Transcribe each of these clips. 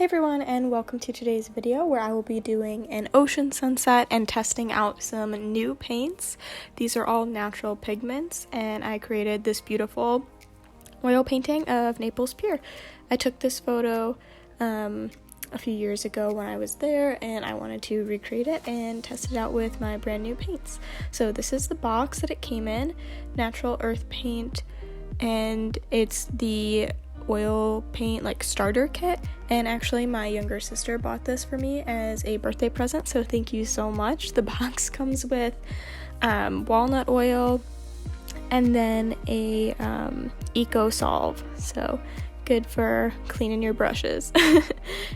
everyone, and welcome to today's video where I will be doing an ocean sunset and testing out some new paints. These are all natural pigments, and I created this beautiful oil painting of Naples Pier. I took this photo a few years ago when I was there, and I wanted to recreate it and test it out with my brand new paints. So this is the box that it came in, natural earth paint, and it's the oil paint like starter kit, and actually my younger sister bought this for me as a birthday present, so thank you so much. The box comes with walnut oil and then a eco solve, so good for cleaning your brushes.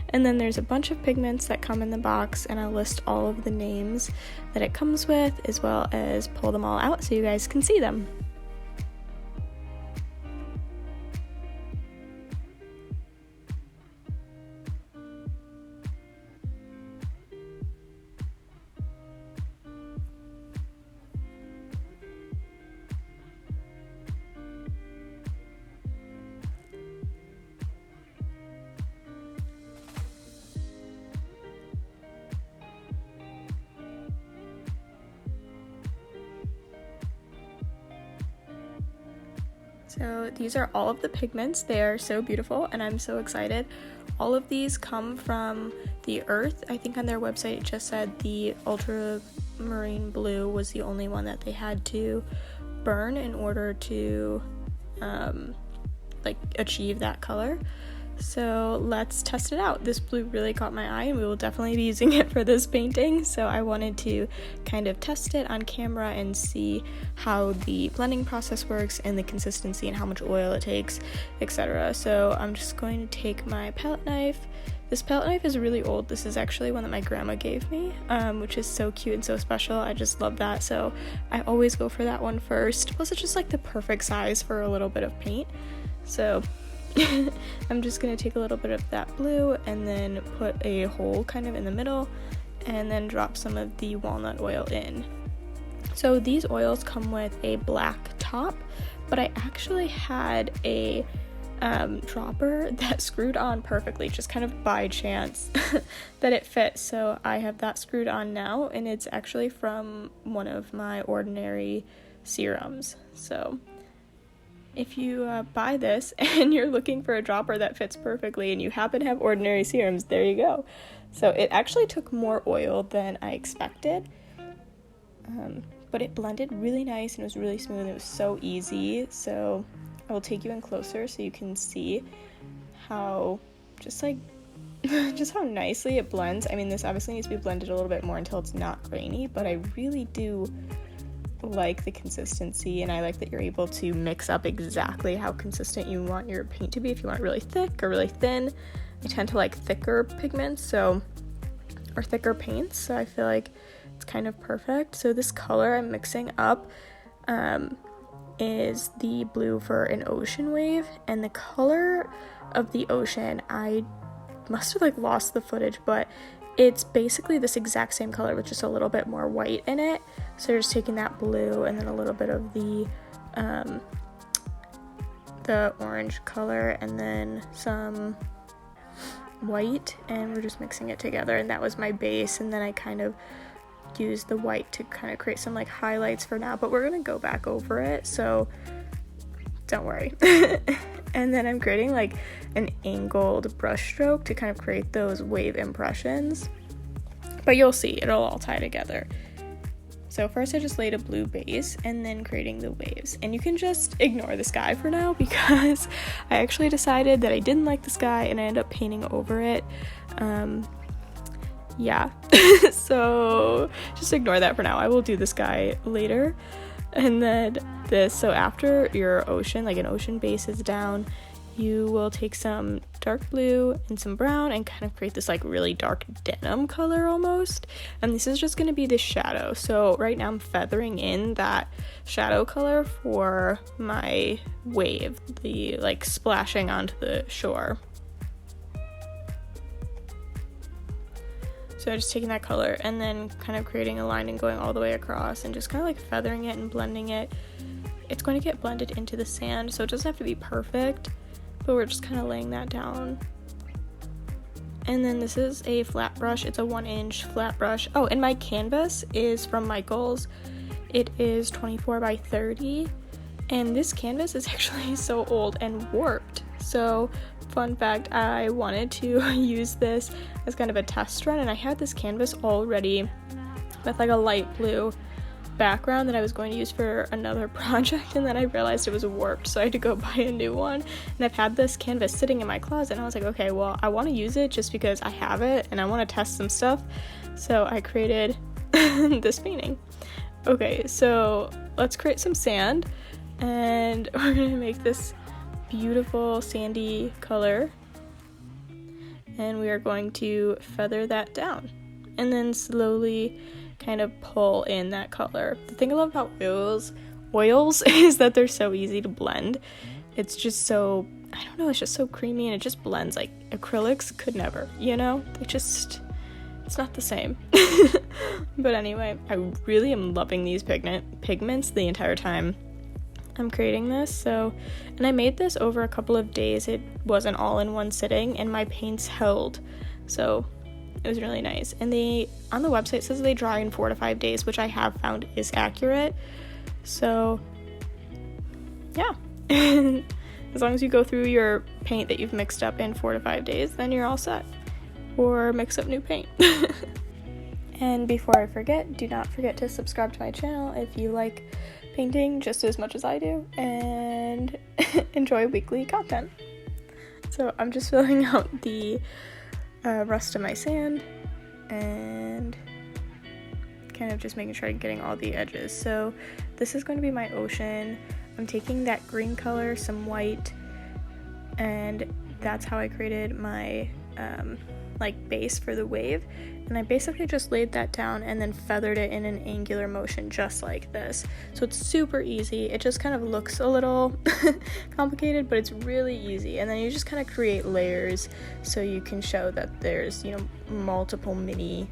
And then there's a bunch of pigments that come in the box, and I'll list all of the names that it comes with as well as pull them all out so you guys can see them. So these are all of the pigments. They are so beautiful and I'm so excited. All of these come from the earth. I think on their website it just said the ultramarine blue was the only one that they had to burn in order to achieve that color. So let's test it out. This blue really caught my eye and we will definitely be using it for this painting, so I wanted to kind of test it on camera and see how the blending process works and the consistency and how much oil it takes, etc. So I'm just going to take my palette knife. This palette knife is really old. This is actually one that my grandma gave me, which is so cute and so special. I just love that, so I always go for that one first. Plus it's just like the perfect size for a little bit of paint. So I'm just going to take a little bit of that blue and then put a hole kind of in the middle and then drop some of the walnut oil in. So these oils come with a black top, but I actually had a dropper that screwed on perfectly, just kind of by chance that it fit. So I have that screwed on now, and it's actually from one of my ordinary serums. So if you buy this and you're looking for a dropper that fits perfectly and you happen to have ordinary serums, there you go. So it actually took more oil than I expected, but it blended really nice and it was really smooth. It was so easy. So I will take you in closer so you can see how just how nicely it blends. I mean, this obviously needs to be blended a little bit more until it's not grainy, but I really do like the consistency, and I like that you're able to mix up exactly how consistent you want your paint to be. If you want it really thick or really thin, I tend to like thicker pigments, or thicker paints, so I feel like it's kind of perfect. So this color I'm mixing up is the blue for an ocean wave, and the color of the ocean, I must have lost the footage, but it's basically this exact same color with just a little bit more white in it. So you're just taking that blue and then a little bit of the orange color and then some white, and we're just mixing it together, and that was my base. And then I kind of used the white to kind of create some highlights for now, but we're gonna go back over it, so don't worry. And then I'm creating an angled brush stroke to kind of create those wave impressions, but you'll see it'll all tie together. So first I just laid a blue base and then creating the waves, and you can just ignore the sky for now because I actually decided that I didn't like the sky and I ended up painting over it. Yeah. So just ignore that for now. I will do the sky later. And then this, so after your ocean, an ocean base is down, you will take some dark blue and some brown and kind of create this really dark denim color almost. And this is just going to be the shadow. So right now I'm feathering in that shadow color for my wave, the splashing onto the shore. So just taking that color and then kind of creating a line and going all the way across and just kind of feathering it and blending it. It's going to get blended into the sand, so it doesn't have to be perfect, but we're just kind of laying that down. And then this is a flat brush. It's a 1-inch flat brush. Oh, and my canvas is from Michaels. It is 24 by 30. And this canvas is actually so old and warped. So, fun fact, I wanted to use this as kind of a test run, and I had this canvas already with like a light blue background that I was going to use for another project, and then I realized it was warped, so I had to go buy a new one. And I've had this canvas sitting in my closet, and I was like, okay, well, I want to use it just because I have it and I want to test some stuff. So I created this painting. Okay, so let's create some sand, and we're gonna make this beautiful sandy color, and we are going to feather that down and then slowly kind of pull in that color. The thing I love about oils is that they're so easy to blend. It's just so, I don't know, it's just so creamy, and it just blends. Like acrylics could never, you know? It's not the same. But anyway, I really am loving these pigments the entire time I'm creating this. So, and I made this over a couple of days. It wasn't all in one sitting, and my paints held, so it was really nice. And on the website says they dry in 4 to 5 days, which I have found is accurate. So yeah. As long as you go through your paint that you've mixed up in 4 to 5 days, then you're all set. Or mix up new paint. And before I forget, do not forget to subscribe to my channel if you like painting just as much as I do and enjoy weekly content. So I'm just filling out the rest of my sand and kind of just making sure I'm getting all the edges. So this is going to be my ocean. I'm taking that green color, some white, and that's how I created my like base for the wave. And I basically just laid that down and then feathered it in an angular motion just like this. So it's super easy. It just kind of looks a little complicated, but it's really easy. And then you just kind of create layers so you can show that there's, you know, multiple mini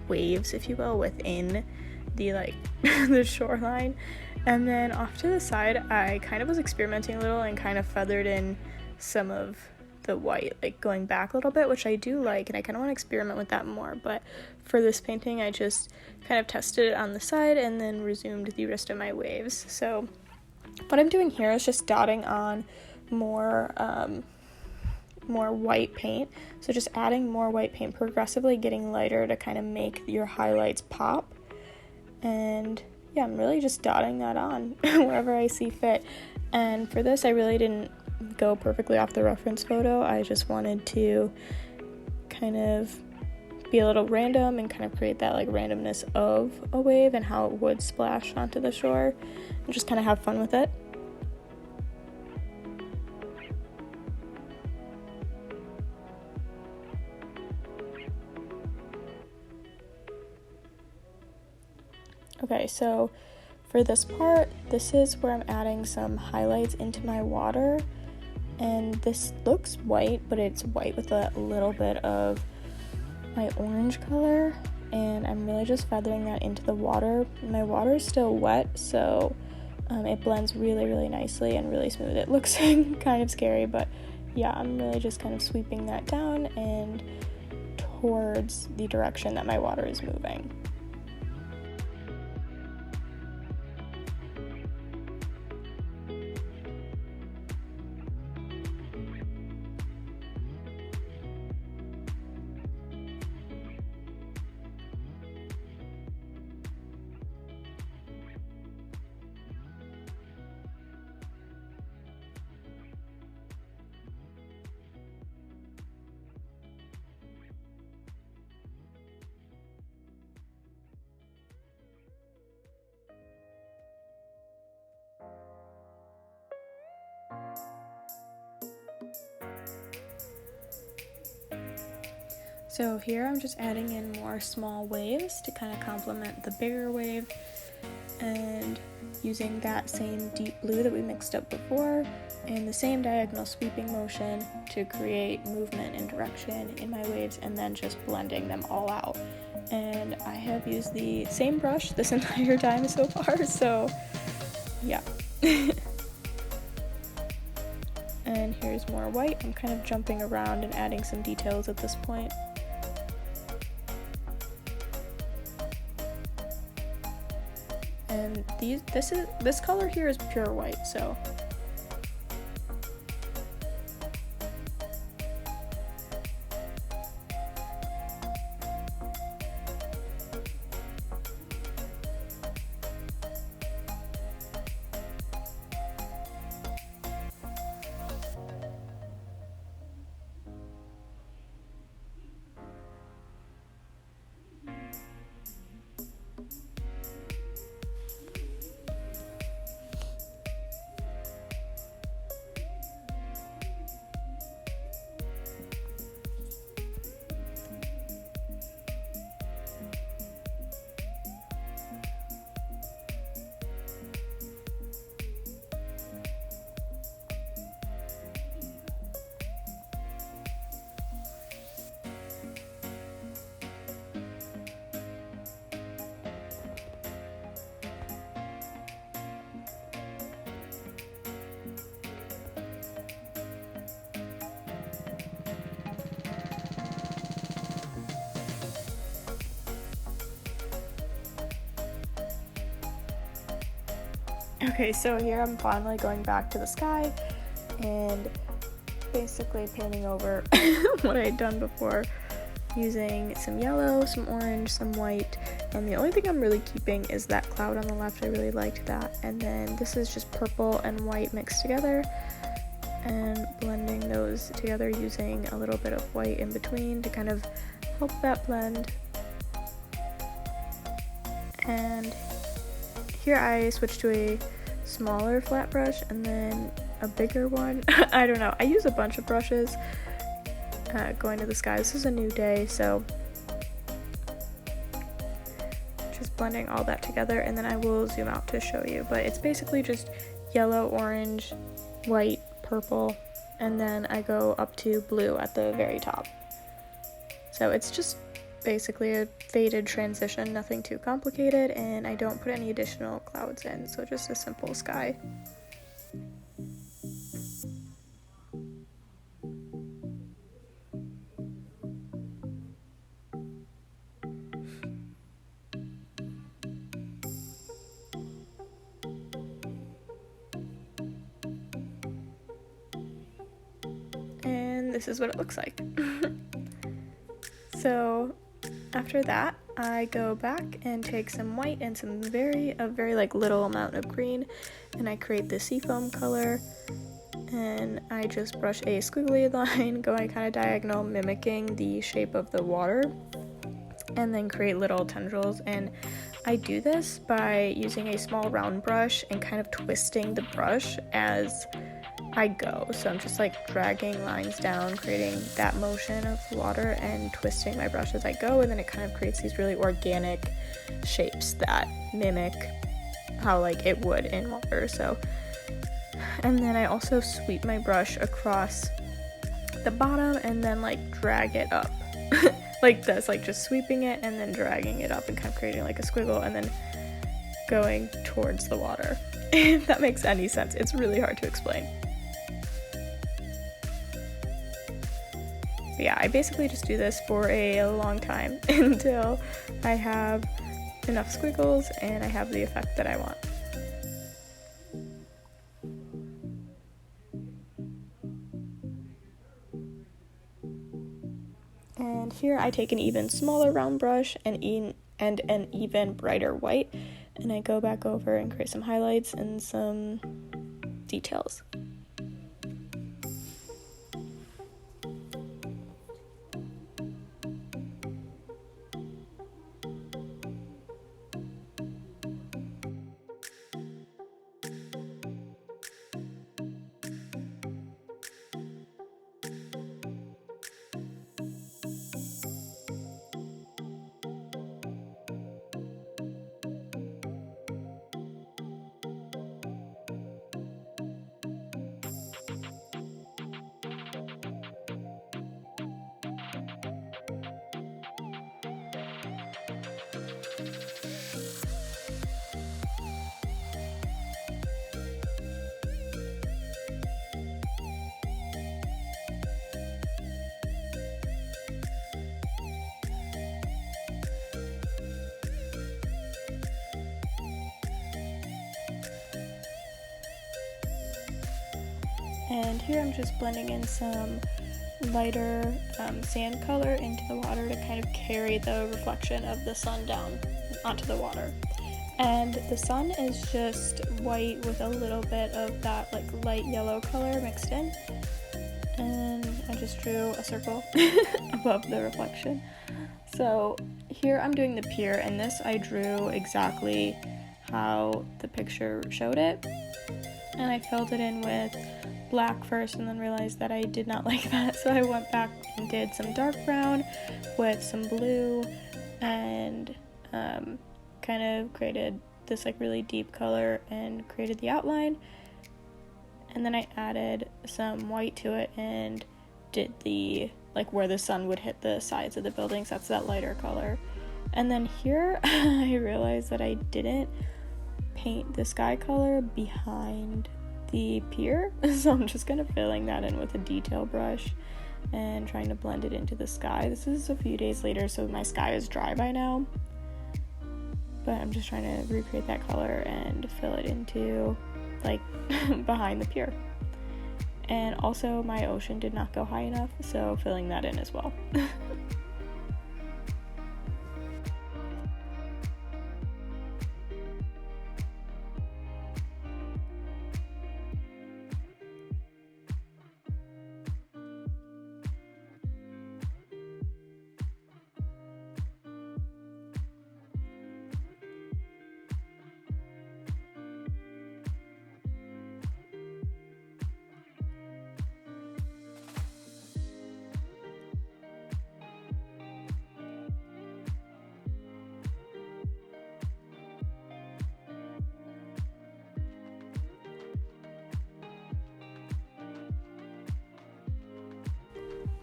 waves, if you will, within the like the shoreline. And then off to the side, I kind of was experimenting a little and kind of feathered in some of the white, like going back a little bit, which I do like, and I kind of want to experiment with that more. But for this painting, I just kind of tested it on the side and then resumed the rest of my waves. So what I'm doing here is just dotting on more white paint. So just adding more white paint, progressively getting lighter to kind of make your highlights pop. And yeah, I'm really just dotting that on wherever I see fit. And for this, I really didn't go perfectly off the reference photo. I just wanted to kind of be a little random and kind of create that like randomness of a wave and how it would splash onto the shore, and just kind of have fun with it. Okay, so for this part, this is where I'm adding some highlights into my water. And this looks white, but it's white with a little bit of my orange color. And I'm really just feathering that into the water. My water is still wet, so it blends really, really nicely and really smooth. It looks kind of scary, but yeah, I'm really just kind of sweeping that down and towards the direction that my water is moving. So here I'm just adding in more small waves to kind of complement the bigger wave, and using that same deep blue that we mixed up before and the same diagonal sweeping motion to create movement and direction in my waves, and then just blending them all out. And I have used the same brush this entire time so far, so yeah. And here's more white. I'm kind of jumping around and adding some details at this point. And this color here is pure white, so okay, so here I'm finally going back to the sky and basically painting over what I had done before, using some yellow, some orange, some white, and the only thing I'm really keeping is that cloud on the left. I really liked that. And then this is just purple and white mixed together, and blending those together using a little bit of white in between to kind of help that blend. And here I switched to a smaller flat brush and then a bigger one. I don't know, I use a bunch of brushes going to the sky. This is a new day, so just blending all that together, and then I will zoom out to show you. But it's basically just yellow, orange, white, purple, and then I go up to blue at the very top. So it's just basically a faded transition, nothing too complicated, and I don't put any additional clouds in, so just a simple sky. And this is what it looks like. So after that, I go back and take some white and some very like little amount of green, and I create the seafoam color, and I just brush a squiggly line going kind of diagonal, mimicking the shape of the water, and then create little tendrils. And I do this by using a small round brush and kind of twisting the brush as I go. So I'm just like dragging lines down, creating that motion of water, and twisting my brush as I go, and then it kind of creates these really organic shapes that mimic how like it would in water. So, and then I also sweep my brush across the bottom and then like drag it up like this, like just sweeping it and then dragging it up and kind of creating like a squiggle and then going towards the water. If that makes any sense. It's really hard to explain. But yeah, I basically just do this for a long time until I have enough squiggles and I have the effect that I want. And here I take an even smaller round brush and an even brighter white, and I go back over and create some highlights and some details. And here I'm just blending in some lighter sand color into the water to kind of carry the reflection of the sun down onto the water. And the sun is just white with a little bit of that like light yellow color mixed in. And I just drew a circle above the reflection. So here I'm doing the pier, and this I drew exactly how the picture showed it. And I filled it in with black first and then realized that I did not like that, so I went back and did some dark brown with some blue and kind of created this like really deep color and created the outline. And then I added some white to it and did the like where the sun would hit the sides of the buildings, that's that lighter color. And then here I realized that I didn't paint the sky color behind the pier, so I'm just kind of filling that in with a detail brush and trying to blend it into the sky. This is a few days later, so my sky is dry by now, but I'm just trying to recreate that color and fill it into like behind the pier. And also my ocean did not go high enough, so filling that in as well.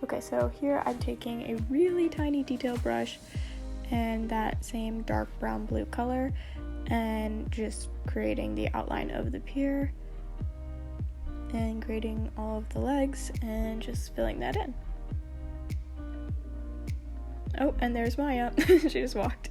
Okay, so here I'm taking a really tiny detail brush and that same dark brown blue color and just creating the outline of the pier and creating all of the legs and just filling that in. Oh, and there's Maya. She just walked.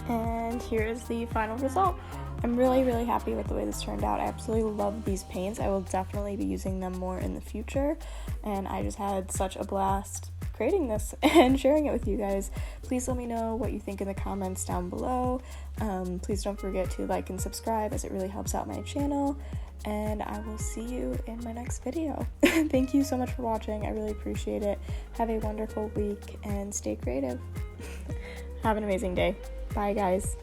And here's the final result. I'm really happy with the way this turned out. I absolutely love these paints. I will definitely be using them more in the future, and I just had such a blast creating this and sharing it with you guys. Please let me know what you think in the comments down below. Please don't forget to like and subscribe, as it really helps out my channel, and I will see you in my next video. Thank you so much for watching. I really appreciate it. Have a wonderful week and stay creative. Have an amazing day. Bye, guys.